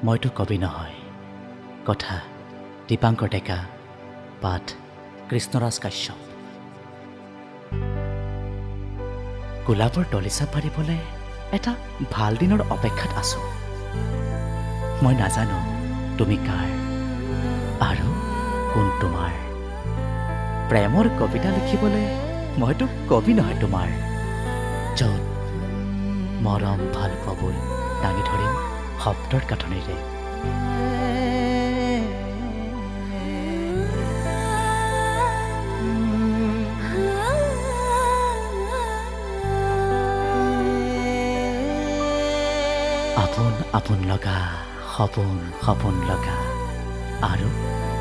মইতো কবি নহয়। কথা দীপাংকৰ ডেকা, পাঠ কৃষ্ণৰাজ কাশ্যপ। গোলাপৰ দলিচা পাৰিবলৈ এটা ভাল দিনৰ অপেক্ষাত আছো। মই নাজানো তুমি কাৰ আৰু কোন তোমাৰ। প্ৰেমৰ কবিতা লিখিবলৈ মইতো কবি নহয় তোমাৰ। য'ত মৰম ভাল পাবলৈ দাঙি ধৰিম শব্দৰ গাঁথনিৰে। আপোন আপোন লগা, সপোন সপোন লগা আৰু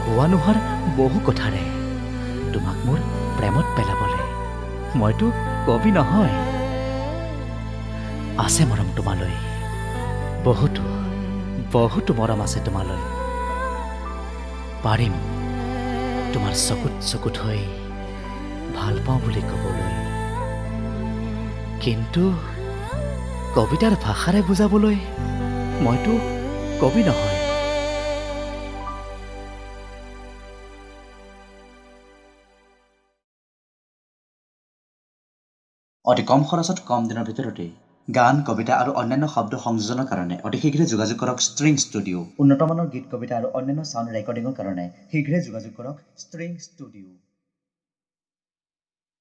হোৱা নোহোৱাৰ বহু কথাৰে তোমাক মোৰ প্ৰেমত পেলাবলৈ মইতো কবি নহয়। আছে মৰম তোমালৈ, বহুতো বহুতো মৰম আছে তোমালৈ। পাৰিম তোমাৰ চকুত চকুত হৈ ভাল পাওঁ বুলি ক'বলৈ, কিন্তু কবিতাৰ ভাষাৰে বুজাবলৈ মইতো কবি নহয়। অতি কম খৰচত কম দিনৰ ভিতৰতেই গান, কবিতা আৰু অন্যান্য শব্দ সংযোজনৰ কাৰণে অতি শীঘ্ৰে যোগাযোগ কৰক ষ্ট্ৰিং ষ্টুডিঅ'। উন্নতমানৰ গীত, কবিতা আৰু অন্যান্য ছাউণ্ড ৰেকৰ্ডিঙৰ কাৰণে শীঘ্ৰে যোগাযোগ কৰক ষ্ট্ৰিং ষ্টুডিঅ'।